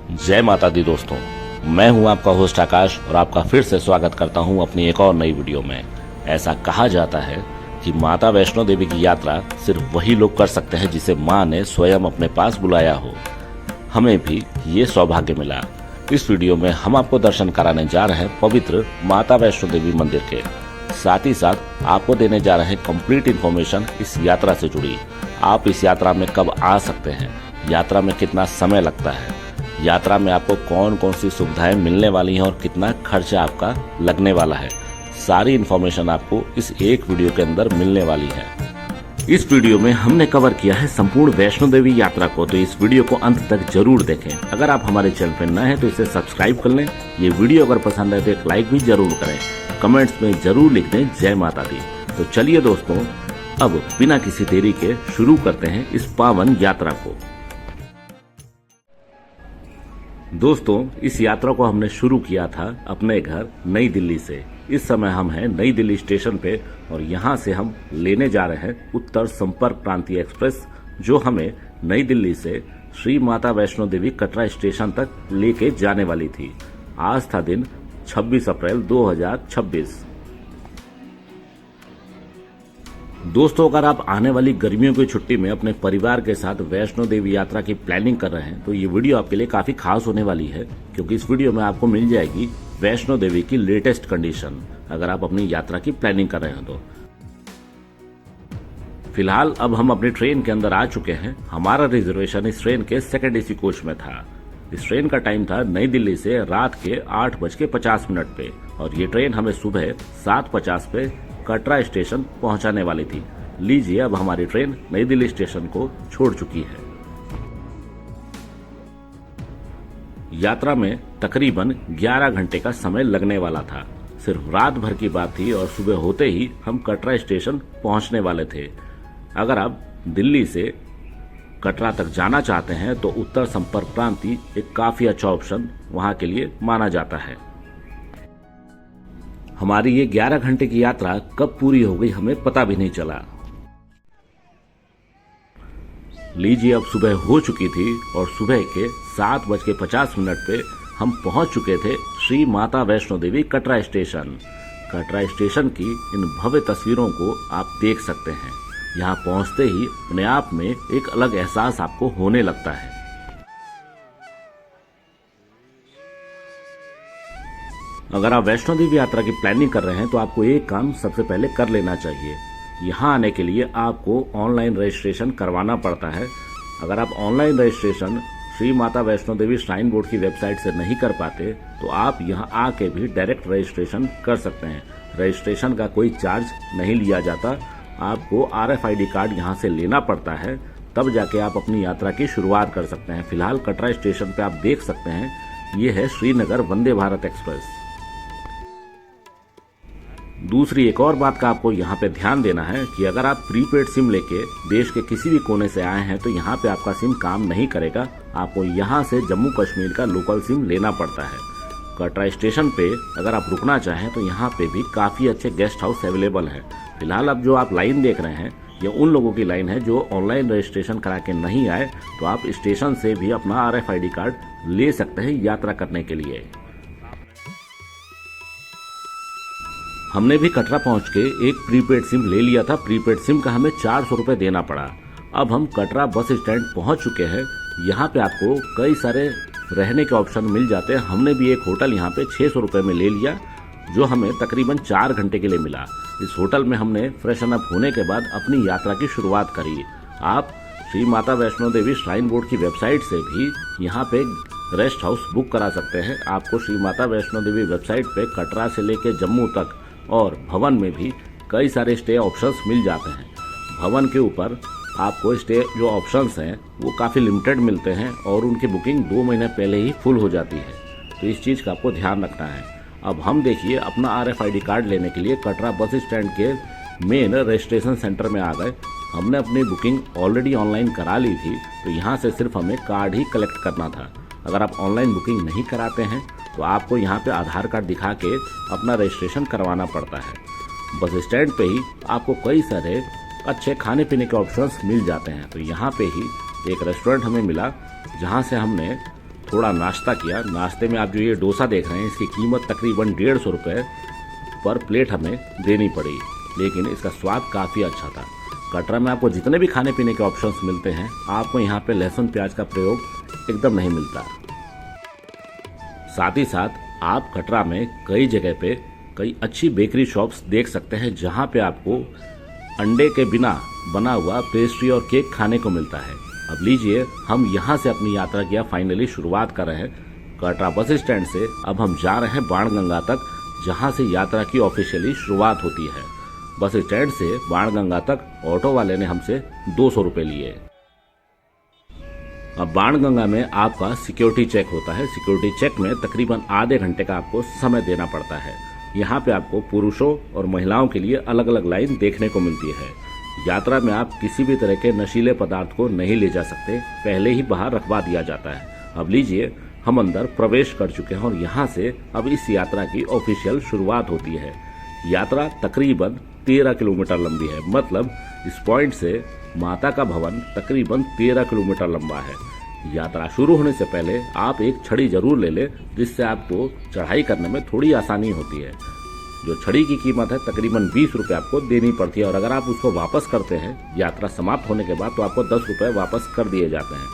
जय माता दी दोस्तों, मैं हूं आपका होस्ट आकाश और आपका फिर से स्वागत करता हूं अपनी एक और नई वीडियो में। ऐसा कहा जाता है कि माता वैष्णो देवी की यात्रा सिर्फ वही लोग कर सकते हैं जिसे मां ने स्वयं अपने पास बुलाया हो। हमें भी ये सौभाग्य मिला। इस वीडियो में हम आपको दर्शन कराने जा रहे हैं पवित्र माता वैष्णो देवी मंदिर के, साथ ही साथ आपको देने जा रहे हैं कंप्लीट इन्फॉर्मेशन इस यात्रा से जुड़ी। आप इस यात्रा में कब आ सकते हैं, यात्रा में कितना समय लगता है, यात्रा में आपको कौन कौन सी सुविधाएं मिलने वाली हैं और कितना खर्चा आपका लगने वाला है, सारी इन्फॉर्मेशन आपको इस एक वीडियो के अंदर मिलने वाली है। इस वीडियो में हमने कवर किया है संपूर्ण वैष्णो देवी यात्रा को, तो इस वीडियो को अंत तक जरूर देखें। अगर आप हमारे चैनल पर नए हैं तो इसे सब्सक्राइब कर लें। ये वीडियो अगर पसंद है तो एक लाइक भी जरूर करें, कमेंट्स में जरूर लिख दें जय माता दी। तो चलिए दोस्तों, अब बिना किसी देरी के शुरू करते हैं इस पावन यात्रा को। दोस्तों, इस यात्रा को हमने शुरू किया था अपने घर नई दिल्ली से। इस समय हम हैं नई दिल्ली स्टेशन पे और यहाँ से हम लेने जा रहे हैं उत्तर संपर्क क्रांति एक्सप्रेस, जो हमें नई दिल्ली से श्री माता वैष्णो देवी कटरा स्टेशन तक लेके जाने वाली थी। आज था दिन 26 अप्रैल 2026। दोस्तों, अगर आप आने वाली गर्मियों की छुट्टी में अपने परिवार के साथ वैष्णो देवी यात्रा की प्लानिंग कर रहे हैं तो ये वीडियो आपके लिए काफी खास होने वाली है, क्योंकि इस वीडियो में आपको मिल जाएगी वैष्णो देवी की लेटेस्ट कंडीशन, अगर आप अपनी यात्रा की प्लानिंग कर रहे हैं तो। फिलहाल अब हम अपनी ट्रेन के अंदर आ चुके हैं। हमारा रिजर्वेशन इस ट्रेन के सेकंड एसी कोच में था। इस ट्रेन का टाइम था नई दिल्ली से रात के 8:50 पे और ये ट्रेन हमें सुबह 7:50 पे कटरा स्टेशन पहुंचाने वाली थी। लीजिए, अब हमारी ट्रेन नई दिल्ली स्टेशन को छोड़ चुकी है। यात्रा में तकरीबन 11 घंटे का समय लगने वाला था। सिर्फ रात भर की बात थी और सुबह होते ही हम कटरा स्टेशन पहुंचने वाले थे। अगर आप दिल्ली से कटरा तक जाना चाहते हैं तो उत्तर संपर्क क्रांति एक काफी अच्छा ऑप्शन वहां के लिए माना जाता है। हमारी ये 11 घंटे की यात्रा कब पूरी हो गई हमें पता भी नहीं चला। लीजिए, अब सुबह हो चुकी थी और सुबह के 7:50 पे हम पहुंच चुके थे श्री माता वैष्णो देवी कटरा स्टेशन। कटरा स्टेशन की इन भव्य तस्वीरों को आप देख सकते हैं। यहाँ पहुंचते ही अपने आप में एक अलग एहसास आपको होने लगता है। अगर आप वैष्णो देवी यात्रा की प्लानिंग कर रहे हैं तो आपको एक काम सबसे पहले कर लेना चाहिए। यहाँ आने के लिए आपको ऑनलाइन रजिस्ट्रेशन करवाना पड़ता है। अगर आप online registration Shri Mata Vaishno Devi shrine board की वेबसाइट से नहीं कर पाते तो आप यहाँ आके भी डायरेक्ट रजिस्ट्रेशन कर सकते हैं। रजिस्ट्रेशन का कोई चार्ज नहीं लिया जाता। आपको RFID कार्ड यहाँ से लेना पड़ता है, तब जाके आप अपनी यात्रा की शुरुआत कर सकते हैं। फिलहाल कटरा स्टेशन पे आप देख सकते हैं, ये है श्रीनगर वंदे भारत एक्सप्रेस। दूसरी एक और बात का आपको यहाँ पे ध्यान देना है कि अगर आप प्रीपेड सिम लेके देश के किसी भी कोने से आए हैं तो यहाँ पे आपका सिम काम नहीं करेगा। आपको यहाँ से जम्मू कश्मीर का लोकल सिम लेना पड़ता है। कटरा स्टेशन पे अगर आप रुकना चाहें तो यहाँ पे भी काफी अच्छे गेस्ट हाउस अवेलेबल है। फिलहाल अब जो आप लाइन देख रहे हैं ये उन लोगों की लाइन है जो ऑनलाइन रजिस्ट्रेशन करा के नहीं आए, तो आप स्टेशन से भी अपना RFID कार्ड ले सकते हैं यात्रा करने के लिए। हमने भी कटरा पहुंच के एक प्रीपेड सिम ले लिया था। प्रीपेड सिम का हमें 400 रुपये देना पड़ा। अब हम कटरा बस स्टैंड पहुंच चुके हैं। यहाँ पे आपको कई सारे रहने के ऑप्शन मिल जाते हैं। हमने भी एक होटल यहाँ पे 600 रुपये में ले लिया, जो हमें तकरीबन 4 घंटे के लिए मिला। इस होटल में हमने फ्रेशन अप होने के बाद अपनी यात्रा की शुरुआत करी। आप श्री माता वैष्णो देवी श्राइन बोर्ड की वेबसाइट से भी यहाँ पे रेस्ट हाउस बुक करा सकते हैं। आपको श्री माता वैष्णो देवी वेबसाइट पे कटरा से लेके जम्मू तक और भवन में भी कई सारे स्टे ऑप्शंस मिल जाते हैं। भवन के ऊपर आपको स्टे जो ऑप्शंस हैं वो काफ़ी लिमिटेड मिलते हैं और उनकी बुकिंग 2 महीने पहले ही फुल हो जाती है, तो इस चीज़ का आपको ध्यान रखना है। अब हम देखिए अपना RFID कार्ड लेने के लिए कटरा बस स्टैंड के मेन रजिस्ट्रेशन सेंटर में आ गए। हमने अपनी बुकिंग ऑलरेडी ऑनलाइन करा ली थी, तो यहाँ से सिर्फ हमें कार्ड ही कलेक्ट करना था। अगर आप ऑनलाइन बुकिंग नहीं कराते हैं तो आपको यहाँ पे आधार कार्ड दिखा के अपना रजिस्ट्रेशन करवाना पड़ता है। बस स्टैंड पे ही आपको कई सारे अच्छे खाने पीने के ऑप्शंस मिल जाते हैं। तो यहाँ पे ही एक रेस्टोरेंट हमें मिला जहाँ से हमने थोड़ा नाश्ता किया। नाश्ते में आप जो ये डोसा देख रहे हैं इसकी कीमत तकरीबन 150 रुपये पर प्लेट हमें देनी पड़ी, लेकिन इसका स्वाद काफ़ी अच्छा था। कटरा में आपको जितने भी खाने पीने के ऑप्शंस मिलते हैं, आपको यहाँ पे लहसुन प्याज का प्रयोग एकदम नहीं मिलता। साथ ही साथ आप कटरा में कई जगह पे कई अच्छी बेकरी शॉप्स देख सकते हैं, जहाँ पे आपको अंडे के बिना बना हुआ पेस्ट्री और केक खाने को मिलता है। अब लीजिए, हम यहाँ से अपनी यात्रा की फाइनली शुरुआत कर रहे हैं कटरा बस स्टैंड से। अब हम जा रहे हैं बाणगंगा तक, जहाँ से यात्रा की ऑफिशियली शुरुआत होती है। बस स्टैंड से बाणगंगा तक ऑटो वाले ने हमसे 200 रुपये लिए। अब बाणगंगा में आपका सिक्योरिटी चेक होता है। सिक्योरिटी चेक में तकरीबन आधे घंटे का आपको समय देना पड़ता है। यहाँ पे आपको पुरुषों और महिलाओं के लिए अलग अलग लाइन देखने को मिलती है। यात्रा में आप किसी भी तरह के नशीले पदार्थ को नहीं ले जा सकते, पहले ही बाहर रखवा दिया जाता है। अब लीजिए, हम अंदर प्रवेश कर चुके हैं और यहाँ से अब इस यात्रा की ऑफिशियल शुरुआत होती है। यात्रा तकरीबन 13 किलोमीटर लंबी है, मतलब इस पॉइंट से माता का भवन तकरीबन 13 किलोमीटर लंबा है। यात्रा शुरू होने से पहले आप एक छड़ी जरूर ले लें, जिससे आपको चढ़ाई करने में थोड़ी आसानी होती है। जो छड़ी की कीमत है तकरीबन 20 रुपये आपको देनी पड़ती है, और अगर आप उसको वापस करते हैं यात्रा समाप्त होने के बाद तो आपको 10 रुपये वापस कर दिए जाते हैं।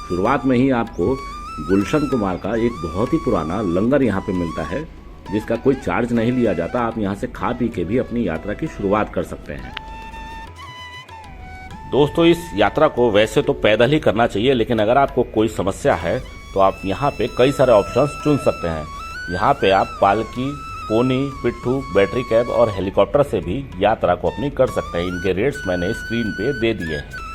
शुरुआत में ही आपको गुलशन कुमार का एक बहुत ही पुराना लंगर यहाँ पे मिलता है, जिसका कोई चार्ज नहीं लिया जाता। आप यहाँ से खा पी के भी अपनी यात्रा की शुरुआत कर सकते हैं। दोस्तों, इस यात्रा को वैसे तो पैदल ही करना चाहिए, लेकिन अगर आपको कोई समस्या है तो आप यहाँ पे कई सारे ऑप्शंस चुन सकते हैं। यहाँ पे आप पालकी, पोनी, पिट्ठू, बैटरी कैब और हेलीकॉप्टर से भी यात्रा को अपनी कर सकते हैं। इनके रेट्स मैंने स्क्रीन पे दे दिए हैं।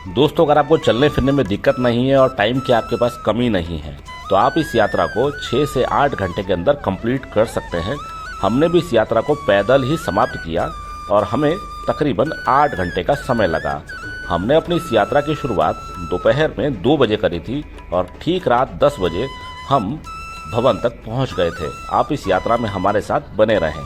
दोस्तों, अगर आपको चलने फिरने में दिक्कत नहीं है और टाइम की आपके पास कमी नहीं है, तो आप इस यात्रा को 6 से 8 घंटे के अंदर कंप्लीट कर सकते हैं। हमने भी इस यात्रा को पैदल ही समाप्त किया और हमें तकरीबन 8 घंटे का समय लगा। हमने अपनी इस यात्रा की शुरुआत दोपहर में 2 बजे करी थी और ठीक रात 10 बजे हम भवन तक पहुंच गए थे। आप इस यात्रा में हमारे साथ बने रहें।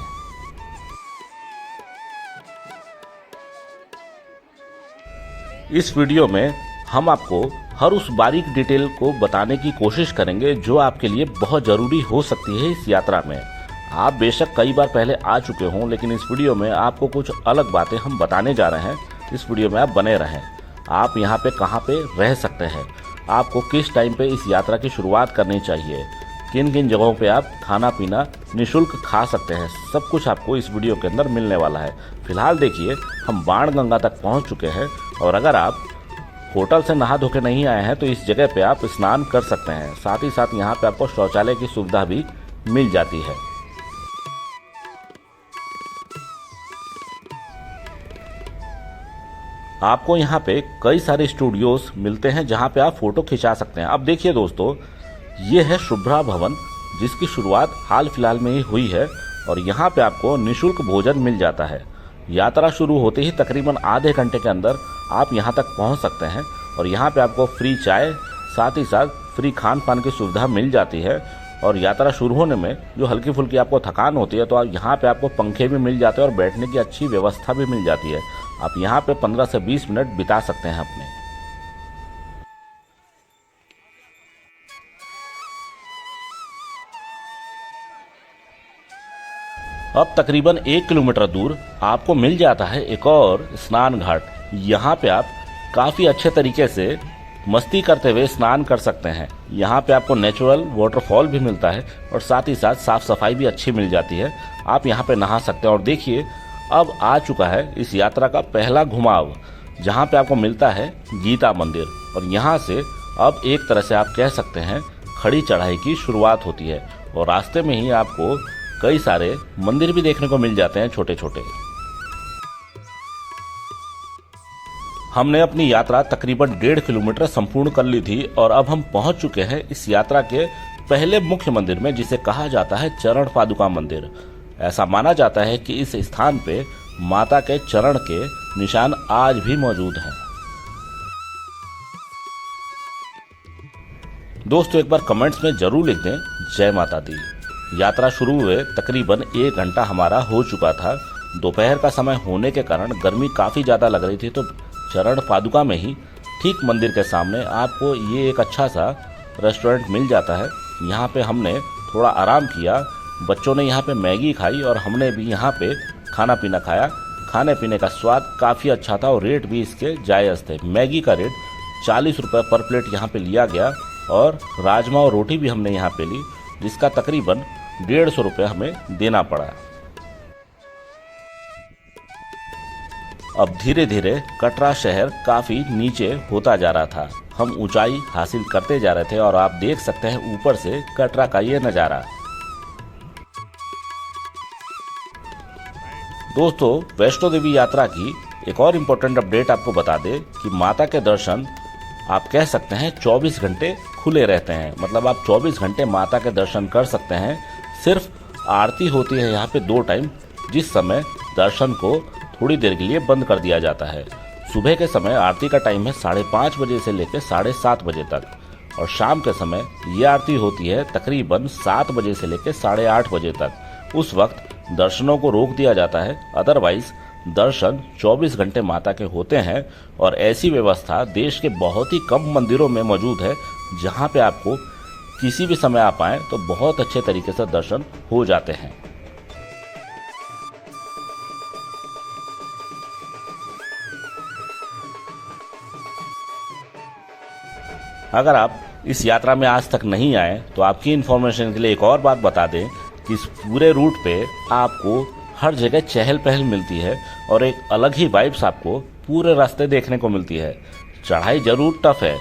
इस वीडियो में हम आपको हर उस बारीक डिटेल को बताने की कोशिश करेंगे जो आपके लिए बहुत ज़रूरी हो सकती है इस यात्रा में। आप बेशक कई बार पहले आ चुके हों, लेकिन इस वीडियो में आपको कुछ अलग बातें हम बताने जा रहे हैं। इस वीडियो में आप बने रहें। आप यहाँ पे कहाँ पे रह सकते हैं, आपको किस टाइम पे इस यात्रा की शुरुआत करनी चाहिए, किन किन जगहों पे आप खाना पीना निःशुल्क खा सकते हैं, सब कुछ आपको इस वीडियो के अंदर मिलने वाला है। फिलहाल देखिए, हम बाणगंगा तक पहुँच चुके हैं और अगर आप होटल से नहा धो के नहीं आए हैं तो इस जगह पे आप स्नान कर सकते हैं। साथ ही साथ यहाँ पे आपको शौचालय की सुविधा भी मिल जाती है। आपको यहाँ पे कई सारे स्टूडियोज मिलते हैं जहाँ पे आप फोटो खिंचा सकते हैं। अब देखिए दोस्तों, ये है शुभ्रा भवन, जिसकी शुरुआत हाल फिलहाल में ही हुई है और यहाँ पे आपको निःशुल्क भोजन मिल जाता है। यात्रा शुरू होते ही तकरीबन आधे घंटे के अंदर आप यहाँ तक पहुँच सकते हैं और यहाँ पे आपको फ्री चाय, साथ ही साथ फ्री खान पान की सुविधा मिल जाती है। और यात्रा शुरू होने में जो हल्की फुल्की आपको थकान होती है, तो यहाँ पे आपको पंखे भी मिल जाते हैं और बैठने की अच्छी व्यवस्था भी मिल जाती है। आप यहाँ पे 15 से 20 मिनट बिता सकते हैं अपने। अब तकरीबन 1 किलोमीटर दूर आपको मिल जाता है एक और स्नान घाट। यहाँ पे आप काफ़ी अच्छे तरीके से मस्ती करते हुए स्नान कर सकते हैं। यहाँ पे आपको नेचुरल वाटरफॉल भी मिलता है और साथ ही साथ साफ सफाई भी अच्छी मिल जाती है। आप यहाँ पे नहा सकते हैं। और देखिए, अब आ चुका है इस यात्रा का पहला घुमाव, जहाँ पे आपको मिलता है गीता मंदिर। और यहाँ से अब एक तरह से आप कह सकते हैं खड़ी चढ़ाई की शुरुआत होती है और रास्ते में ही आपको कई सारे मंदिर भी देखने को मिल जाते हैं छोटे छोटे। हमने अपनी यात्रा तकरीबन 1.5 किलोमीटर संपूर्ण कर ली थी और अब हम पहुंच चुके हैं इस यात्रा के पहले मुख्य मंदिर में, जिसे कहा जाता है चरण पादुका मंदिर। ऐसा माना जाता है कि इस स्थान पे माता के चरण के निशान आज भी मौजूद हैं। दोस्तों, एक बार कमेंट्स में जरूर लिख दें जय माता दी। यात्रा शुरू हुए तकरीबन 1 घंटा हमारा हो चुका था। दोपहर का समय होने के कारण गर्मी काफ़ी ज़्यादा लग रही थी, तो चरण पादुका में ही ठीक मंदिर के सामने आपको ये एक अच्छा सा रेस्टोरेंट मिल जाता है। यहाँ पे हमने थोड़ा आराम किया, बच्चों ने यहाँ पे मैगी खाई और हमने भी यहाँ पे खाना पीना खाया। खाने पीने का स्वाद काफ़ी अच्छा था और रेट भी इसके जायज़ थे। मैगी का रेट 40 रुपये पर प्लेट यहाँ पे लिया गया और राजमा और रोटी भी हमने यहाँ पे ली, जिसका तकरीबन 150 रुपये हमें देना पड़ा। अब धीरे धीरे कटरा शहर काफ़ी नीचे होता जा रहा था, हम ऊंचाई हासिल करते जा रहे थे और आप देख सकते हैं ऊपर से कटरा का ये नज़ारा। दोस्तों, वैष्णो देवी यात्रा की एक और इम्पोर्टेंट अपडेट आपको बता दें कि माता के दर्शन आप कह सकते हैं 24 घंटे खुले रहते हैं। मतलब आप 24 घंटे माता के दर्शन कर सकते हैं। सिर्फ आरती होती है यहाँ पे 2 टाइम, जिस समय दर्शन को थोड़ी देर के लिए बंद कर दिया जाता है। सुबह के समय आरती का टाइम है 5:30 बजे से लेकर 7:30 बजे तक और शाम के समय ये आरती होती है तकरीबन 7 बजे से लेकर 8:30 बजे तक। उस वक्त दर्शनों को रोक दिया जाता है, अदरवाइज दर्शन 24 घंटे माता के होते हैं। और ऐसी व्यवस्था देश के बहुत ही कम मंदिरों में मौजूद है, जहाँ पे आपको किसी भी समय आप आएँ तो बहुत अच्छे तरीके से दर्शन हो जाते हैं। अगर आप इस यात्रा में आज तक नहीं आए तो आपकी इन्फॉर्मेशन के लिए एक और बात बता दें कि इस पूरे रूट पे आपको हर जगह चहल पहल मिलती है और एक अलग ही वाइब्स आपको पूरे रास्ते देखने को मिलती है। चढ़ाई जरूर टफ है,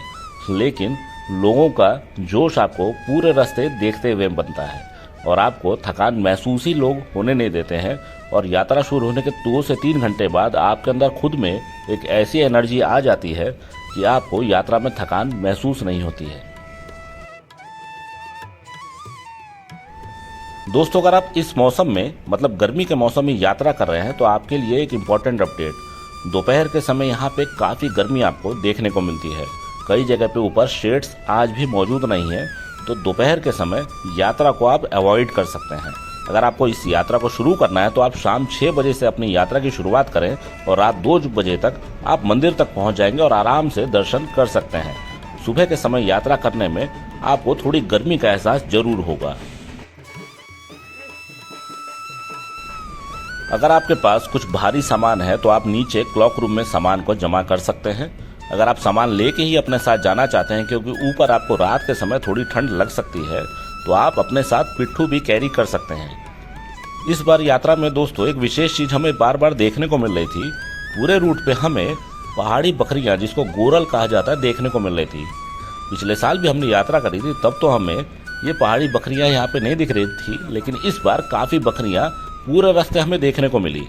लेकिन लोगों का जोश आपको पूरे रास्ते देखते हुए बनता है और आपको थकान महसूस ही लोग होने नहीं देते हैं। और यात्रा शुरू होने के 2 से 3 घंटे बाद आपके अंदर खुद में एक ऐसी एनर्जी आ जाती है कि आपको यात्रा में थकान महसूस नहीं होती है। दोस्तों, अगर आप इस मौसम में मतलब गर्मी के मौसम में यात्रा कर रहे हैं तो आपके लिए एक इम्पॉर्टेंट अपडेट, दोपहर के समय यहाँ पे काफ़ी गर्मी आपको देखने को मिलती है। कई जगह पे ऊपर शेड्स आज भी मौजूद नहीं है, तो दोपहर के समय यात्रा को आप अवॉइड कर सकते हैं। अगर आपको इस यात्रा को शुरू करना है तो आप शाम 6 बजे से अपनी यात्रा की शुरुआत करें और रात 2 बजे तक आप मंदिर तक पहुंच जाएंगे और आराम से दर्शन कर सकते हैं। सुबह के समय यात्रा करने में आपको थोड़ी गर्मी का एहसास जरूर होगा। अगर आपके पास कुछ भारी सामान है तो आप नीचे क्लॉक रूम में सामान को जमा कर सकते हैं। अगर आप सामान लेके ही अपने साथ जाना चाहते हैं, क्योंकि ऊपर आपको रात के समय थोड़ी ठंड लग सकती है, तो आप अपने साथ पिट्ठू भी कैरी कर सकते हैं। इस बार यात्रा में दोस्तों एक विशेष चीज हमें बार बार देखने को मिल रही थी। पूरे रूट पे हमें पहाड़ी बकरियां, जिसको गोरल कहा जाता है, देखने को मिल रही थी। पिछले साल भी हमने यात्रा करी थी, तब तो हमें ये पहाड़ी बकरियां यहाँ पे नहीं दिख रही थी, लेकिन इस बार काफी बकरियां पूरे रास्ते हमें देखने को मिली।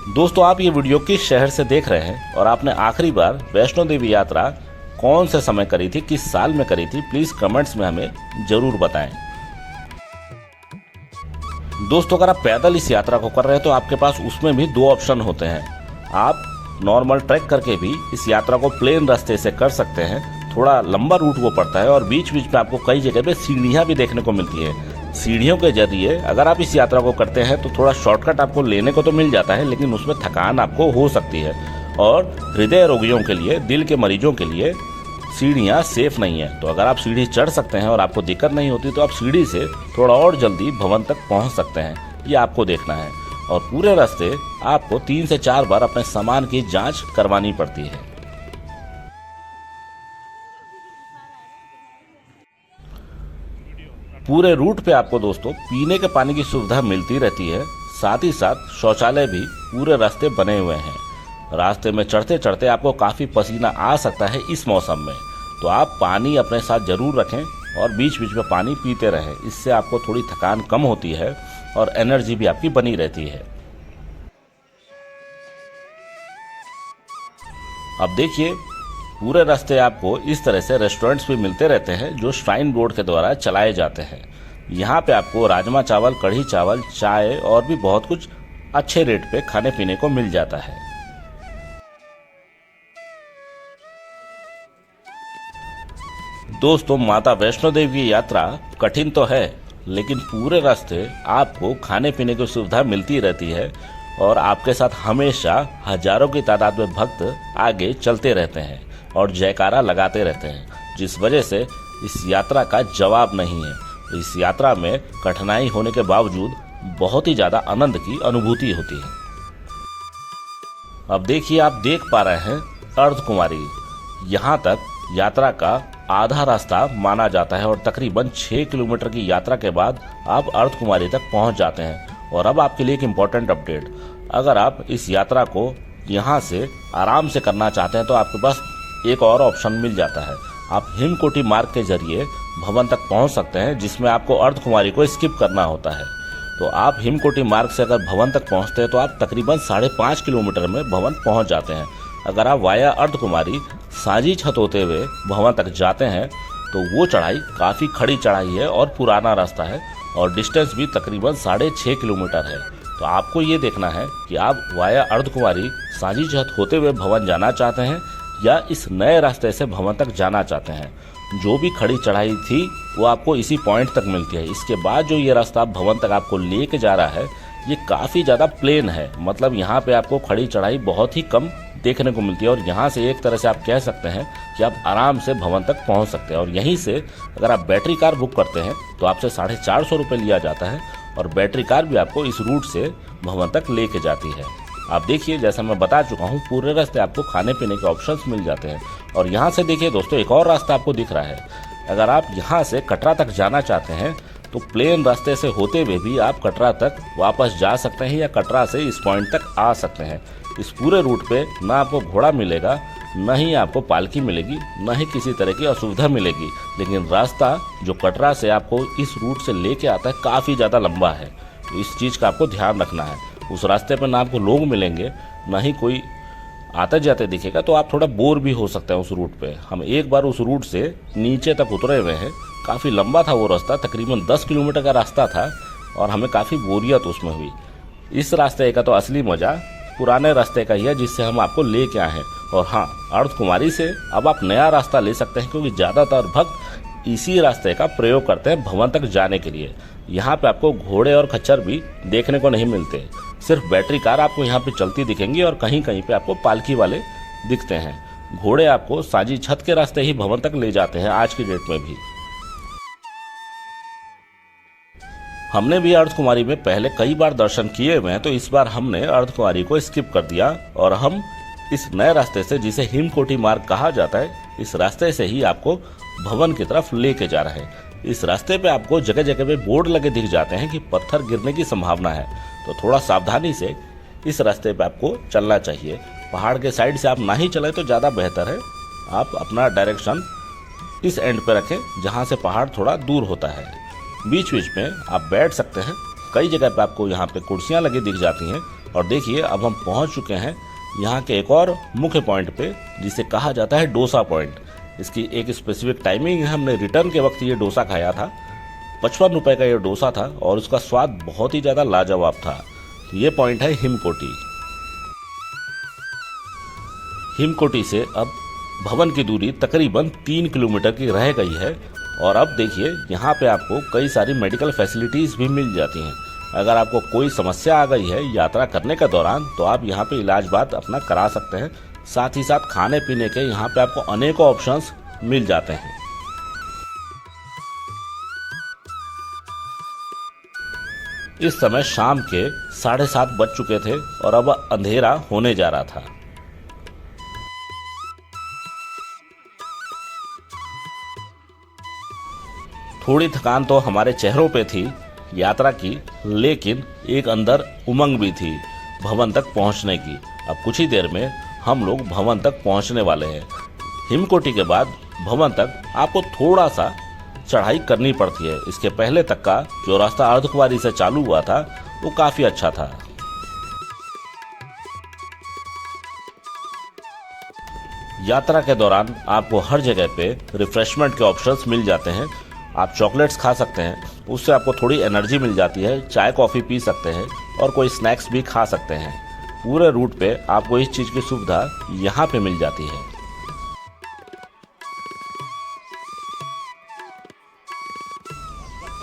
दोस्तों, आप ये वीडियो किस शहर से देख रहे हैं और आपने आखिरी बार वैष्णो देवी यात्रा कौन से समय करी थी, किस साल में करी थी, प्लीज कमेंट्स में हमें जरूर बताएं। दोस्तों, अगर आप पैदल इस यात्रा को कर रहे हैं तो आपके पास उसमें भी 2 ऑप्शन होते हैं। आप नॉर्मल ट्रैक करके भी इस यात्रा को प्लेन रास्ते से कर सकते हैं, थोड़ा लंबा रूट वो पड़ता है और बीच बीच में आपको कई जगह पे सीढ़ियाँ भी देखने को मिलती है। सीढ़ियों के जरिए अगर आप इस यात्रा को करते हैं तो थोड़ा शॉर्टकट आपको लेने को तो मिल जाता है, लेकिन उसमें थकान आपको हो सकती है। और हृदय रोगियों के लिए, दिल के मरीजों के लिए सीढ़ियाँ सेफ नहीं है। तो अगर आप सीढ़ी चढ़ सकते हैं और आपको दिक्कत नहीं होती तो आप सीढ़ी से थोड़ा और जल्दी भवन तक पहुँच सकते हैं, ये आपको देखना है। और पूरे रास्ते आपको 3 से 4 बार अपने सामान की जाँच करवानी पड़ती है। पूरे रूट पे आपको दोस्तों पीने के पानी की सुविधा मिलती रहती है, साथ ही साथ शौचालय भी पूरे रास्ते बने हुए हैं। रास्ते में चढ़ते चढ़ते आपको काफ़ी पसीना आ सकता है इस मौसम में, तो आप पानी अपने साथ जरूर रखें और बीच बीच में पानी पीते रहें। इससे आपको थोड़ी थकान कम होती है और एनर्जी भी आपकी बनी रहती है। अब देखिए, पूरे रास्ते आपको इस तरह से रेस्टोरेंट्स भी मिलते रहते हैं जो श्राइन बोर्ड के द्वारा चलाए जाते हैं। यहाँ पे आपको राजमा चावल, कढ़ी चावल, चाय और भी बहुत कुछ अच्छे रेट पे खाने पीने को मिल जाता है। दोस्तों, माता वैष्णो देवी की यात्रा कठिन तो है, लेकिन पूरे रास्ते आपको खाने पीने की सुविधा मिलती रहती है और आपके साथ हमेशा हजारों की तादाद में भक्त आगे चलते रहते हैं और जयकारा लगाते रहते हैं, जिस वजह से इस यात्रा का जवाब नहीं है। इस यात्रा में कठिनाई होने के बावजूद बहुत ही ज़्यादा आनंद की अनुभूति होती है। अब देखिए, आप देख पा रहे हैं अर्धकुमारी। यहाँ तक यात्रा का आधा रास्ता माना जाता है और तकरीबन 6 किलोमीटर की यात्रा के बाद आप अर्धकुमारी तक पहुँच जाते हैं। और अब आपके लिए एक इम्पोर्टेंट अपडेट, अगर आप इस यात्रा को यहाँ से आराम से करना चाहते हैं तो आपके पास एक और ऑप्शन मिल जाता है। आप हिमकोटी मार्ग के जरिए भवन तक पहुँच सकते हैं, जिसमें आपको अर्धकुमारी को स्किप करना होता है। तो आप हिमकोटी मार्ग से अगर भवन तक पहुँचते हैं तो आप तकरीबन 5.5 किलोमीटर में भवन पहुँच जाते हैं। अगर आप वाया अर्धकुमारी साझी छत होते हुए भवन तक जाते हैं तो वो चढ़ाई काफ़ी खड़ी चढ़ाई है और पुराना रास्ता है और डिस्टेंस भी तकरीबन 6.5 किलोमीटर है। तो आपको ये देखना है कि आप वाया अर्धकुमारी साझी छत होते हुए भवन जाना चाहते हैं या इस नए रास्ते से भवन तक जाना चाहते हैं। जो भी खड़ी चढ़ाई थी वो आपको इसी पॉइंट तक मिलती है। इसके बाद जो ये रास्ता भवन तक आपको लेके जा रहा है ये काफ़ी ज़्यादा प्लेन है, मतलब यहाँ पे आपको खड़ी चढ़ाई बहुत ही कम देखने को मिलती है और यहाँ से एक तरह से आप कह सकते हैं कि आप आराम से भवन तक पहुँच सकते हैं। और यहीं से अगर आप बैटरी कार बुक करते हैं तो आपसे 450 रुपये लिया जाता है और बैटरी कार भी आपको इस रूट से भवन तक लेके जाती है। आप देखिए, जैसा मैं बता चुका हूँ, पूरे रास्ते आपको खाने पीने के ऑप्शंस मिल जाते हैं। और यहाँ से देखिए दोस्तों, एक और रास्ता आपको दिख रहा है। अगर आप यहाँ से कटरा तक जाना चाहते हैं तो प्लेन रास्ते से होते हुए भी आप कटरा तक वापस जा सकते हैं या कटरा से इस पॉइंट तक आ सकते हैं। इस पूरे रूट पे ना आपको घोड़ा मिलेगा, ना ही आपको पालकी मिलेगी, ना ही किसी तरह की असुविधा मिलेगी। लेकिन रास्ता जो कटरा से आपको इस रूट से लेके आता है काफ़ी ज़्यादा लंबा है, तो इस चीज़ का आपको ध्यान रखना है। उस रास्ते पर ना आपको लोग मिलेंगे, ना ही कोई आते जाते दिखेगा, तो आप थोड़ा बोर भी हो सकते हैं उस रूट पे। हम एक बार उस रूट से नीचे तक उतरे हुए हैं, काफ़ी लंबा था वो रास्ता, तकरीबन 10 किलोमीटर का रास्ता था और हमें काफ़ी बोरियत उसमें हुई। इस रास्ते का तो असली मज़ा पुराने रास्ते का ही है जिससे हम आपको ले के आए हैं। और हाँ, अर्धकुमारी से अब आप नया रास्ता ले सकते हैं क्योंकि ज़्यादातर भक्त इसी रास्ते का प्रयोग करते हैं भवन तक जाने के लिए। यहाँ पे आपको घोड़े और खच्चर भी देखने को नहीं मिलते, सिर्फ बैटरी कार आपको यहाँ पे चलती दिखेंगी और कहीं कहीं पे आपको पालकी वाले दिखते हैं। घोड़े आपको साझी छत के रास्ते ही भवन तक ले जाते हैं आज की डेट में भी। हमने भी अर्धकुमारी में पहले कई बार दर्शन किए हुए हैं, तो इस बार हमने अर्धकुमारी को स्किप कर दिया और हम इस नए रास्ते से, जिसे हिमकोटी मार्ग कहा जाता है, इस रास्ते से ही आपको भवन की तरफ लेके जा रहे हैं। इस रास्ते पे आपको जगह जगह पे बोर्ड लगे दिख जाते हैं कि पत्थर गिरने की संभावना है, तो थोड़ा सावधानी से इस रास्ते पे आपको चलना चाहिए। पहाड़ के साइड से आप ना ही चलें तो ज़्यादा बेहतर है। आप अपना डायरेक्शन इस एंड पे रखें जहाँ से पहाड़ थोड़ा दूर होता है। बीच बीच में आप बैठ सकते हैं, कई जगह पे आपको यहाँ पे कुर्सियाँ लगी दिख जाती हैं। और देखिए, अब हम पहुँच चुके हैं यहाँ के एक और मुख्य पॉइंट पे, जिसे कहा जाता है डोसा पॉइंट। इसकी एक स्पेसिफिक टाइमिंग है। हमने रिटर्न के वक्त ये डोसा खाया था, 55 रुपये का ये डोसा था और उसका स्वाद बहुत ही ज़्यादा लाजवाब था। ये पॉइंट है हिमकोटी। हिमकोटी से अब भवन की दूरी तकरीबन 3 किलोमीटर की रह गई है। और अब देखिए, यहाँ पे आपको कई सारी मेडिकल फैसिलिटीज़ भी मिल जाती हैं। अगर आपको कोई समस्या आ गई है यात्रा करने के दौरान तो आप यहाँ पे इलाज बात अपना करा सकते हैं। साथ ही साथ खाने पीने के यहाँ पे आपको अनेकों ऑप्शंस मिल जाते हैं। इस समय शाम के 7:30 बज चुके थे और अब अंधेरा होने जा रहा था। थोड़ी थकान तो हमारे चेहरों पे थी यात्रा की, लेकिन एक अंदर उमंग भी थी भवन तक पहुंचने की। अब कुछ ही देर में हम लोग भवन तक पहुंचने वाले हैं। हिमकोटी के बाद भवन तक आपको थोड़ा सा चढ़ाई करनी पड़ती है। इसके पहले तक का जो रास्ता अर्धकुमारी से चालू हुआ था वो काफ़ी अच्छा था। यात्रा के दौरान आपको हर जगह पे रिफ्रेशमेंट के ऑप्शंस मिल जाते हैं। आप चॉकलेट्स खा सकते हैं, उससे आपको थोड़ी एनर्जी मिल जाती है। चाय कॉफ़ी पी सकते हैं और कोई स्नैक्स भी खा सकते हैं। पूरे रूट पे आपको इस चीज़ की सुविधा यहाँ पे मिल जाती है।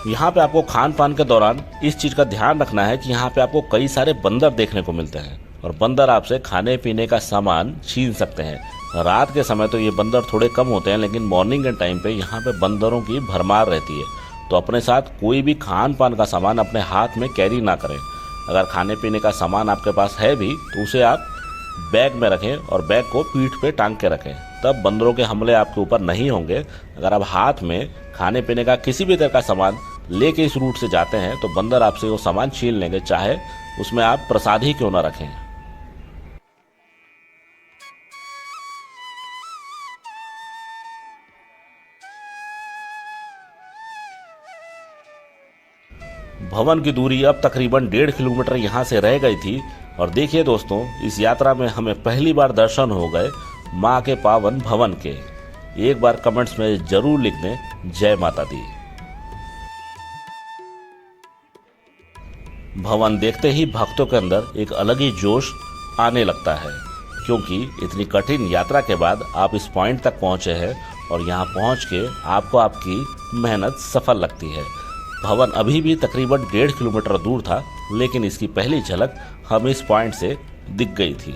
यहाँ पे आपको खान पान के दौरान इस चीज़ का ध्यान रखना है कि यहाँ पे आपको कई सारे बंदर देखने को मिलते हैं और बंदर आपसे खाने पीने का सामान छीन सकते हैं। रात के समय तो ये बंदर थोड़े कम होते हैं, लेकिन मॉर्निंग के टाइम पे यहाँ पे बंदरों की भरमार रहती है। तो अपने साथ कोई भी खान पान का सामान अपने हाथ में कैरी ना करें। अगर खाने पीने का सामान आपके पास है भी तो उसे आप बैग में रखें और बैग को पीठ पे टांग के रखें, तब बंदरों के हमले आपके ऊपर नहीं होंगे। अगर आप हाथ में खाने पीने का किसी भी तरह का सामान लेके इस रूट से जाते हैं तो बंदर आपसे वो सामान छीन लेंगे, चाहे उसमें आप प्रसाद ही क्यों ना रखें। भवन की दूरी अब तकरीबन 1.5 किलोमीटर यहाँ से रह गई थी। और देखिए दोस्तों, इस यात्रा में हमें पहली बार दर्शन हो गए माँ के पावन भवन के। एक बार कमेंट्स में जरूर लिख दें जय माता दी। भवन देखते ही भक्तों के अंदर एक अलग ही जोश आने लगता है, क्योंकि इतनी कठिन यात्रा के बाद आप इस पॉइंट तक पहुंचे हैं और यहाँ पहुंच के आपको आपकी मेहनत सफल लगती है। भवन अभी भी तकरीबन 1.5 किलोमीटर दूर था, लेकिन इसकी पहली झलक हमें इस पॉइंट से दिख गई थी।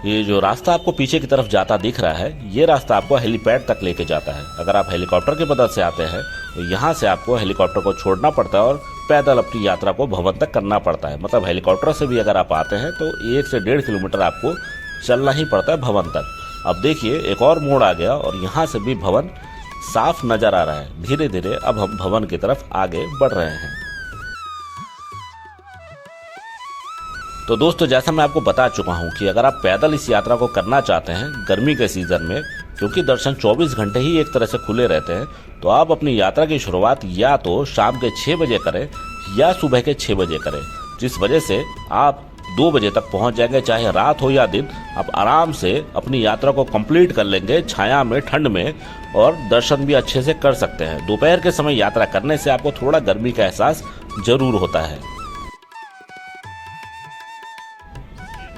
ये जो रास्ता आपको पीछे की तरफ जाता दिख रहा है, ये रास्ता आपको हेलीपैड तक लेके जाता है। अगर आप हेलीकॉप्टर की मदद से आते हैं तो यहाँ से आपको हेलीकॉप्टर को छोड़ना पड़ता है और पैदल अपनी यात्रा को भवन तक करना पड़ता है। मतलब हेलीकॉप्टर से भी अगर आप आते हैं तो 1 से 1.5 किलोमीटर आपको चलना ही पड़ता है भवन तक। अब देखिए एक और मोड़ आ गया और यहाँ से भी भवन साफ नजर आ रहा है। धीरे धीरे अब हम भवन की तरफ आगे बढ़ रहे हैं। तो दोस्तों, जैसा मैं आपको बता चुका हूँ कि अगर आप पैदल इस यात्रा को करना चाहते हैं गर्मी के सीजन में, क्योंकि दर्शन 24 घंटे ही एक तरह से खुले रहते हैं, तो आप अपनी यात्रा की शुरुआत या तो शाम के 6 बजे करें या सुबह के 6 बजे करें, जिस वजह से आप 2 बजे तक पहुंच जाएंगे। चाहे रात हो या दिन, आप आराम से अपनी यात्रा को कंप्लीट कर लेंगे छाया में, ठंड में, और दर्शन भी अच्छे से कर सकते हैं। दोपहर के समय यात्रा करने से आपको थोड़ा गर्मी का एहसास जरूर होता है।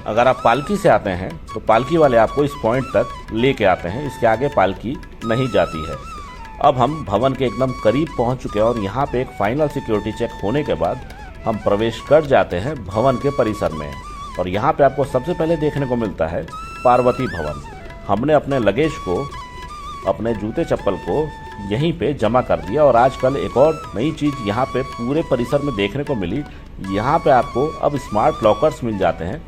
अगर आप पालकी से आते हैं तो पालकी वाले आपको इस पॉइंट तक लेके आते हैं, इसके आगे पालकी नहीं जाती है। अब हम भवन के एकदम करीब पहुंच चुके हैं और यहाँ पे एक फाइनल सिक्योरिटी चेक होने के बाद हम प्रवेश कर जाते हैं भवन के परिसर में। और यहाँ पे आपको सबसे पहले देखने को मिलता है पार्वती भवन। हमने अपने लगेज को, अपने जूते चप्पल को यहीं पे जमा कर दिया। और आजकल एक और नई चीज़ यहाँ पे पूरे परिसर में देखने को मिली, यहाँ पे आपको अब स्मार्ट लॉकर्स मिल जाते हैं,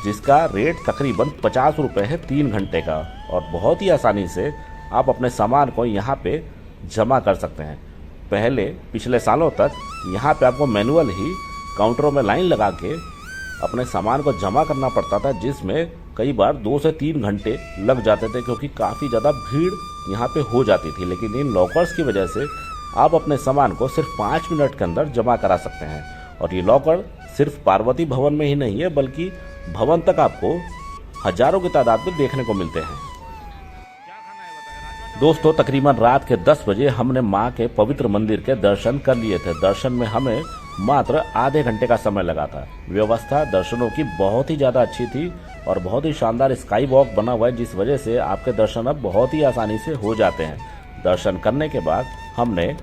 जिसका रेट तकरीबन 50 रुपये है 3 घंटे का। और बहुत ही आसानी से आप अपने सामान को यहाँ पे जमा कर सकते हैं। पहले पिछले सालों तक यहाँ पे आपको मैनुअल ही काउंटरों में लाइन लगा के अपने सामान को जमा करना पड़ता था, जिसमें कई बार 2 से 3 घंटे लग जाते थे, क्योंकि काफ़ी ज़्यादा भीड़ यहाँ पे हो जाती थी। लेकिन इन लॉकर्स की वजह से आप अपने सामान को सिर्फ 5 मिनट के अंदर जमा करा सकते हैं। और ये लॉकर सिर्फ पार्वती भवन में ही नहीं है, बल्कि भवन तक आपको हजारों की तादाद में देखने को मिलते हैं। दोस्तों, तकरीबन रात के 10 बजे हमने माँ के पवित्र मंदिर के दर्शन कर लिए थे। दर्शन में हमें मात्र आधे घंटे का समय लगा था। व्यवस्था दर्शनों की बहुत ही ज़्यादा अच्छी थी और बहुत ही शानदार स्काई वॉक बना हुआ है, जिस वजह से आपके दर्शन अब बहुत ही आसानी से हो जाते हैं। दर्शन करने के बाद हमने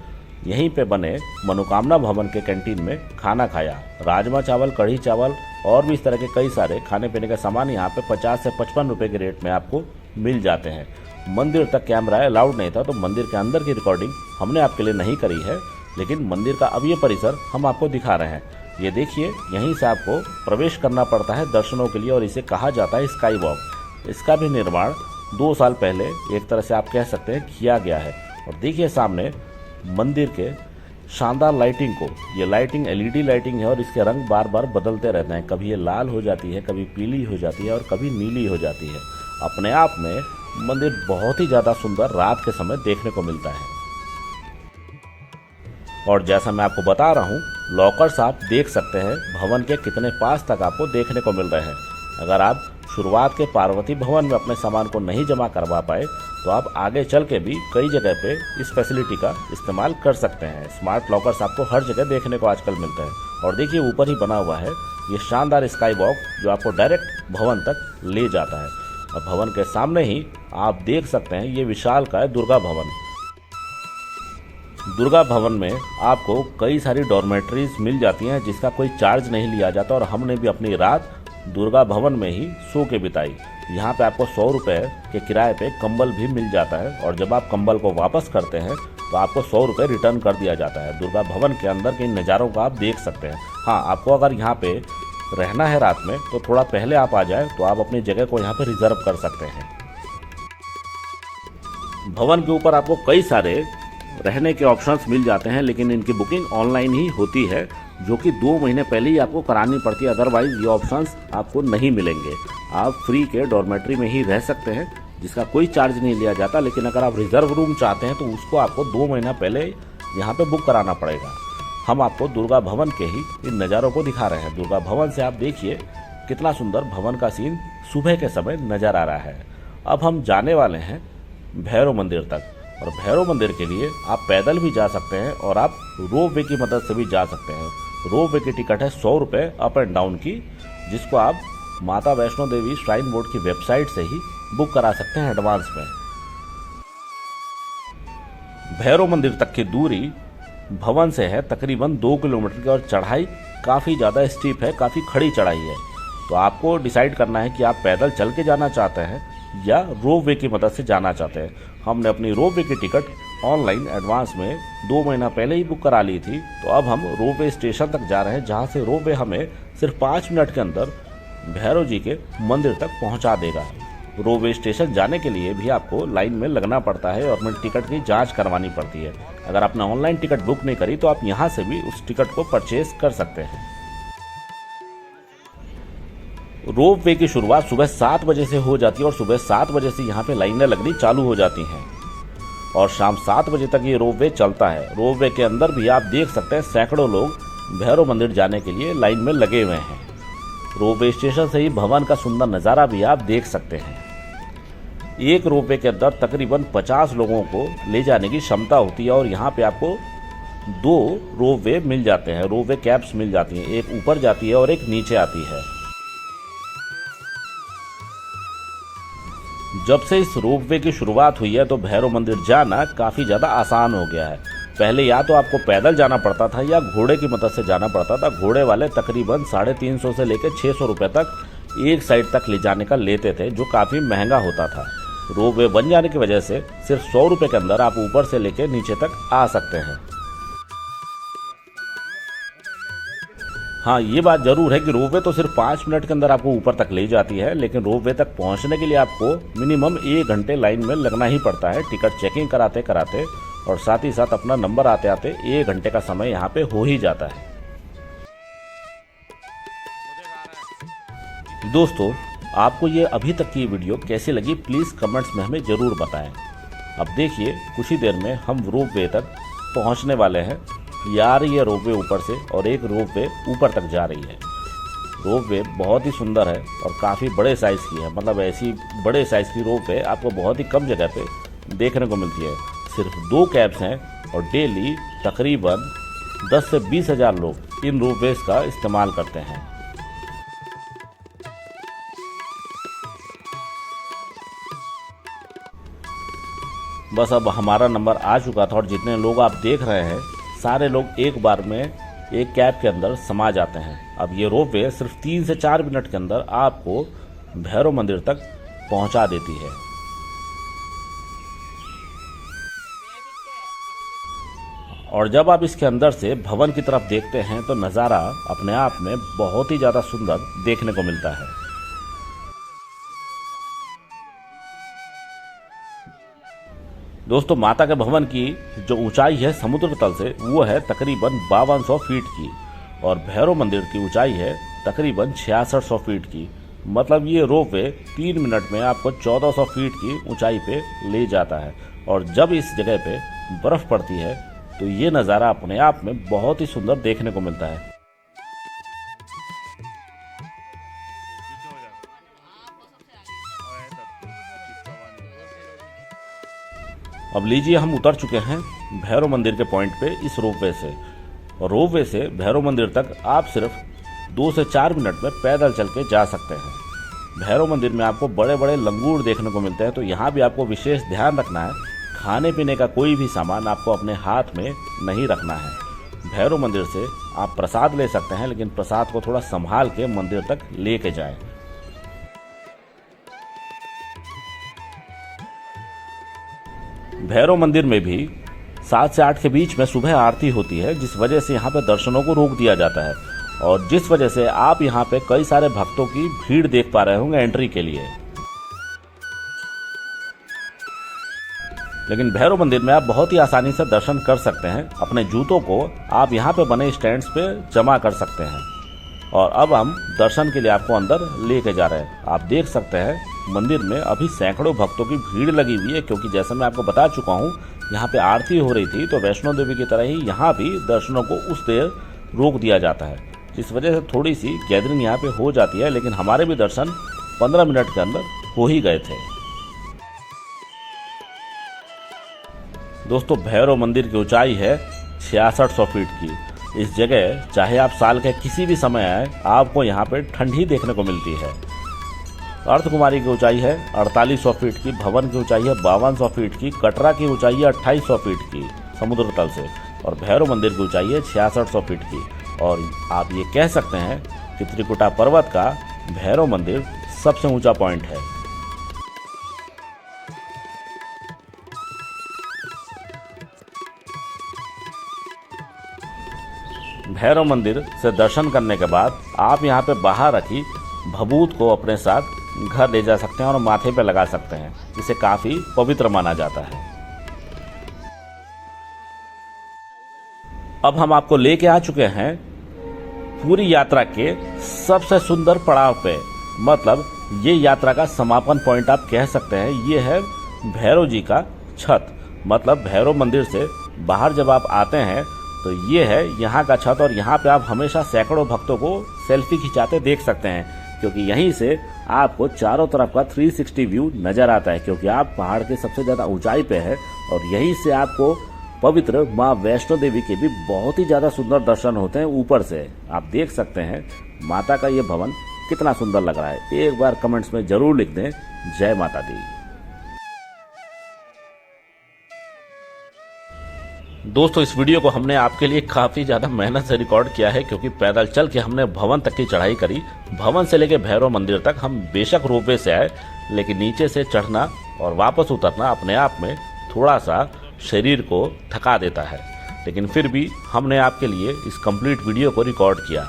यहीं पे बने मनोकामना भवन के कैंटीन में खाना खाया। राजमा चावल, कढ़ी चावल और भी इस तरह के कई सारे खाने पीने के सामान यहाँ पे 50 से 55 रुपये के रेट में आपको मिल जाते हैं। मंदिर तक कैमरा अलाउड नहीं था, तो मंदिर के अंदर की रिकॉर्डिंग हमने आपके लिए नहीं करी है, लेकिन मंदिर का अब ये परिसर हम आपको दिखा रहे हैं। ये देखिए, यहीं से आपको प्रवेश करना पड़ता है दर्शनों के लिए और इसे कहा जाता है स्काई वॉक। इसका भी निर्माण 2 साल पहले एक तरह से आप कह सकते हैं किया गया है। और देखिए सामने मंदिर के शानदार लाइटिंग को, ये लाइटिंग LED लाइटिंग है और इसके रंग बार बार बदलते रहते हैं। कभी ये लाल हो जाती है, कभी पीली हो जाती है और कभी नीली हो जाती है। अपने आप में मंदिर बहुत ही ज़्यादा सुंदर रात के समय देखने को मिलता है। और जैसा मैं आपको बता रहा हूँ, लॉकर्स आप देख सकते हैं भवन के कितने पास तक आपको देखने को मिल रहे हैं। अगर आप शुरुआत के पार्वती भवन में अपने सामान को नहीं जमा करवा पाए तो आप आगे चल के भी कई जगह पे इस फैसिलिटी का इस्तेमाल कर सकते हैं। स्मार्ट लॉकर्स आपको हर जगह देखने को आजकल मिलते हैं। और देखिए ऊपर ही बना हुआ है ये शानदार स्काई वॉक, जो आपको डायरेक्ट भवन तक ले जाता है। और भवन के सामने ही आप देख सकते हैं ये विशालकाय दुर्गा भवन। दुर्गा भवन में आपको कई सारी डॉर्मेटरीज मिल जाती हैं जिसका कोई चार्ज नहीं लिया जाता, और हमने भी अपनी रात दुर्गा भवन में ही सो के बिताई। यहाँ पे आपको 100 रुपये के किराए पे कंबल भी मिल जाता है, और जब आप कंबल को वापस करते हैं तो आपको 100 रुपये रिटर्न कर दिया जाता है। दुर्गा भवन के अंदर के नज़ारों को आप देख सकते हैं। हाँ, आपको अगर यहाँ पे रहना है रात में तो थोड़ा पहले आप आ जाए तो आप अपनी जगह को यहाँ पे रिजर्व कर सकते हैं। भवन के ऊपर आपको कई सारे रहने के ऑप्शंस मिल जाते हैं, लेकिन इनकी बुकिंग ऑनलाइन ही होती है, जो कि 2 महीने पहले ही आपको करानी पड़ती है। अदरवाइज ये ऑप्शंस आपको नहीं मिलेंगे। आप फ्री के डॉर्मेट्री में ही रह सकते हैं जिसका कोई चार्ज नहीं लिया जाता, लेकिन अगर आप रिजर्व रूम चाहते हैं तो उसको आपको 2 महीना पहले यहाँ पे बुक कराना पड़ेगा। हम आपको दुर्गा भवन के ही इन नज़ारों को दिखा रहे हैं। दुर्गा भवन से आप देखिए कितना सुंदर भवन का सीन सुबह के समय नज़र आ रहा है। अब हम जाने वाले हैं भैरव मंदिर तक, और भैरव मंदिर के लिए आप पैदल भी जा सकते हैं और आप रोप वे की मदद से भी जा सकते हैं। रोप वे की टिकट है 100 रुपये अप एंड डाउन की, जिसको आप माता वैष्णो देवी श्राइन बोर्ड की वेबसाइट से ही बुक करा सकते हैं एडवांस में। भैरव मंदिर तक की दूरी भवन से है तकरीबन 2 किलोमीटर की, और चढ़ाई काफ़ी ज़्यादा स्टीप है, काफ़ी खड़ी चढ़ाई है। तो आपको डिसाइड करना है कि आप पैदल चल के जाना चाहते हैं या रोप वे की मदद से जाना चाहते हैं। हमने अपनी रोप वे की टिकट ऑनलाइन एडवांस में 2 महीना पहले ही बुक करा ली थी। तो अब हम रोप वे स्टेशन तक जा रहे हैं, जहाँ से रोप वे हमें सिर्फ 5 मिनट के अंदर भैरव जी के मंदिर तक पहुँचा देगा। रोप वे स्टेशन जाने के लिए भी आपको लाइन में लगना पड़ता है और अपनी टिकट की जांच करवानी पड़ती है। अगर आपने ऑनलाइन टिकट बुक नहीं करी तो आप यहाँ से भी उस टिकट को परचेज कर सकते हैं। रोप वे की शुरुआत सुबह 7 बजे से हो जाती है, और सुबह 7 बजे से यहाँ पे लाइनें लगनी चालू हो जाती हैं, और शाम 7 बजे तक ये रोप वे चलता है। रोप वे के अंदर भी आप देख सकते हैं सैकड़ों लोग भैरव मंदिर जाने के लिए लाइन में लगे हुए हैं। रोप वे स्टेशन से ही भवन का सुंदर नज़ारा भी आप देख सकते हैं। एक रोप वे के अंदर तकरीबन 50 लोगों को ले जाने की क्षमता होती है, और यहाँ पे आपको 2 रोप वे मिल जाते हैं, रोप वे कैब्स मिल जाती हैं। एक ऊपर जाती है और एक नीचे आती है। जब से इस रोप वे की शुरुआत हुई है तो भैरव मंदिर जाना काफ़ी ज़्यादा आसान हो गया है। पहले या तो आपको पैदल जाना पड़ता था या घोड़े की मदद से जाना पड़ता था। घोड़े वाले तकरीबन 350 से लेकर 600 रुपये तक एक साइड तक ले जाने का लेते थे, जो काफ़ी महंगा होता था। रोप वे बन जाने की वजह से सिर्फ 100 रुपये के अंदर आप ऊपर से लेकर नीचे तक आ सकते हैं। हाँ, ये बात जरूर है कि रोप वे तो सिर्फ 5 मिनट के अंदर आपको ऊपर तक ले जाती है, लेकिन रोप वे तक पहुंचने के लिए आपको मिनिमम 1 घंटे लाइन में लगना ही पड़ता है, टिकट चेकिंग कराते कराते, और साथ ही साथ अपना नंबर आते आते 1 घंटे का समय यहाँ पे हो ही जाता है। दोस्तों, आपको ये अभी तक की वीडियो कैसी लगी प्लीज़ कमेंट्स में हमें ज़रूर बताएं। अब देखिए कुछ ही देर में हम रोप वे तक पहुँचने वाले हैं। आ रही है रोप वे ऊपर से, और एक रोप वे ऊपर तक जा रही है। रोप वे बहुत ही सुंदर है और काफ़ी बड़े साइज़ की है। मतलब ऐसी बड़े साइज़ की रोप वे आपको बहुत ही कम जगह पे देखने को मिलती है। सिर्फ 2 कैब्स हैं, और डेली तकरीबन 10 से 20 हज़ार लोग इन रोप वेज का इस्तेमाल करते हैं। बस अब हमारा नंबर आ चुका था, और जितने लोग आप देख रहे हैं सारे लोग एक बार में एक कैब के अंदर समा जाते हैं। अब ये रोप वे सिर्फ 3 से 4 मिनट के अंदर आपको भैरव मंदिर तक पहुंचा देती है। और जब आप इसके अंदर से भवन की तरफ देखते हैं तो नज़ारा अपने आप में बहुत ही ज़्यादा सुंदर देखने को मिलता है। दोस्तों, माता के भवन की जो ऊंचाई है समुद्र तल से वो है तकरीबन 5200 फीट की, और भैरव मंदिर की ऊंचाई है तकरीबन 6600 फीट की। मतलब ये रोप वे 3 मिनट में आपको 1400 फीट की ऊंचाई पे ले जाता है। और जब इस जगह पे बर्फ़ पड़ती है तो ये नज़ारा अपने आप में बहुत ही सुंदर देखने को मिलता है। अब लीजिए, हम उतर चुके हैं भैरव मंदिर के पॉइंट पे इस रोप वे से, और रोप वे से भैरव मंदिर तक आप सिर्फ 2 से 4 मिनट में पैदल चल के जा सकते हैं। भैरव मंदिर में आपको बड़े बड़े लंगूर देखने को मिलते हैं, तो यहाँ भी आपको विशेष ध्यान रखना है, खाने पीने का कोई भी सामान आपको अपने हाथ में नहीं रखना है। भैरव मंदिर से आप प्रसाद ले सकते हैं, लेकिन प्रसाद को थोड़ा संभाल के मंदिर तक लेके जाएं। भैरव मंदिर में भी 7 से 8 के बीच में सुबह आरती होती है, जिस वजह से यहाँ पे दर्शनों को रोक दिया जाता है और जिस वजह से आप यहाँ पे कई सारे भक्तों की भीड़ देख पा रहे होंगे एंट्री के लिए। लेकिन भैरव मंदिर में आप बहुत ही आसानी से दर्शन कर सकते हैं। अपने जूतों को आप यहाँ पे बने स्टैंड्स पे जमा कर सकते हैं। और अब हम दर्शन के लिए आपको अंदर लेके जा रहे हैं। आप देख सकते हैं मंदिर में अभी सैकड़ों भक्तों की भीड़ लगी हुई है, क्योंकि जैसे मैं आपको बता चुका हूँ यहाँ पे आरती हो रही थी, तो वैष्णो देवी की तरह ही यहाँ भी दर्शनों को उस देर रोक दिया जाता है, जिस वजह से थोड़ी सी गैदरिंग यहाँ पे हो जाती है। लेकिन हमारे भी दर्शन 15 मिनट के अंदर हो ही गए थे। दोस्तों, भैरव मंदिर की ऊंचाई है 6600 फीट की। इस जगह चाहे आप साल के किसी भी समय आए, आपको यहाँ पे ठंडी देखने को मिलती है। अर्धकुमारी की ऊंचाई है 4800 फीट की, भवन की ऊंचाई है 5200 फीट की, कटरा की ऊंचाई है 2800 फीट की समुद्र तल से, और भैरव मंदिर की ऊंचाई है 6600 फीट की। और आप ये कह सकते हैं कि त्रिकुटा पर्वत का भैरव मंदिर सबसे ऊंचा पॉइंट है। भैरव मंदिर से दर्शन करने के बाद आप यहाँ पे बाहर रखी भभूत को अपने साथ घर ले जा सकते हैं और माथे पे लगा सकते हैं। इसे काफी पवित्र माना जाता है। अब हम आपको लेके आ चुके हैं पूरी यात्रा के सबसे सुंदर पड़ाव पे, मतलब ये यात्रा का समापन पॉइंट आप कह सकते हैं। ये है भैरव जी का छत, मतलब भैरव मंदिर से बाहर जब आप आते हैं तो ये है यहाँ का छत, और यहाँ पे आप हमेशा सैकड़ों भक्तों को सेल्फी खिंचाते देख सकते हैं, क्योंकि यहीं से आपको चारों तरफ का 360 व्यू नजर आता है, क्योंकि आप पहाड़ के सबसे ज्यादा ऊंचाई पे है और यहीं से आपको पवित्र माँ वैष्णो देवी के भी बहुत ही ज्यादा सुंदर दर्शन होते हैं। ऊपर से आप देख सकते हैं माता का ये भवन कितना सुंदर लग रहा है। एक बार कमेंट्स में जरूर लिख दें, जय माता दी। दोस्तों, इस वीडियो को हमने आपके लिए काफी ज्यादा मेहनत से रिकॉर्ड किया है, क्योंकि पैदल चल के हमने भवन तक की चढ़ाई करी। भवन से लेके भैरव मंदिर तक हम बेशक रोपवे से आए, लेकिन नीचे से चढ़ना और वापस उतरना अपने आप में थोड़ा सा शरीर को थका देता है। लेकिन फिर भी हमने आपके लिए इस कंप्लीट वीडियो को रिकॉर्ड किया,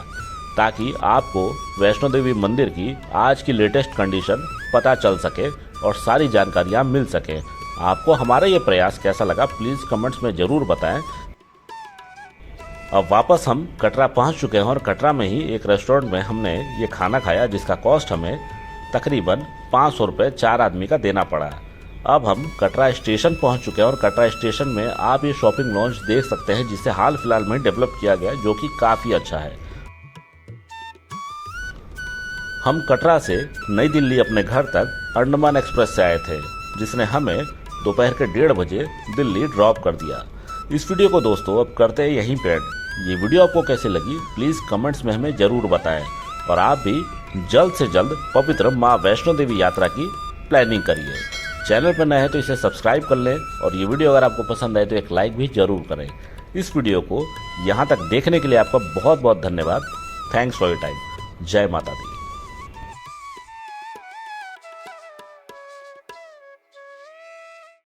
ताकि आपको वैष्णो देवी मंदिर की आज की लेटेस्ट कंडीशन पता चल सके और सारी जानकारियाँ मिल सके। आपको हमारा ये प्रयास कैसा लगा, प्लीज़ कमेंट्स में ज़रूर बताएं। अब वापस हम कटरा पहुंच चुके हैं और कटरा में ही एक रेस्टोरेंट में हमने ये खाना खाया, जिसका कॉस्ट हमें तकरीबन 500 रुपये 4 आदमी का देना पड़ा। अब हम कटरा स्टेशन पहुंच चुके हैं और कटरा स्टेशन में आप ये शॉपिंग लॉन्च देख सकते हैं, जिसे हाल फिलहाल में डेवलप किया गया है, जो कि काफ़ी अच्छा है। हम कटरा से नई दिल्ली अपने घर तक अंडमान एक्सप्रेस से आए थे, जिसने हमें दोपहर के 1:30 बजे दिल्ली ड्रॉप कर दिया। इस वीडियो को दोस्तों अब करते हैं यहीं पे एंड। ये वीडियो आपको कैसी लगी प्लीज़ कमेंट्स में हमें ज़रूर बताएं, और आप भी जल्द से जल्द पवित्र माँ वैष्णो देवी यात्रा की प्लानिंग करिए। चैनल पर नए हैं तो इसे सब्सक्राइब कर लें, और ये वीडियो अगर आपको पसंद आए तो एक लाइक भी ज़रूर करें। इस वीडियो को यहाँ तक देखने के लिए आपका बहुत बहुत धन्यवाद। Thanks for your time. जय माता दी।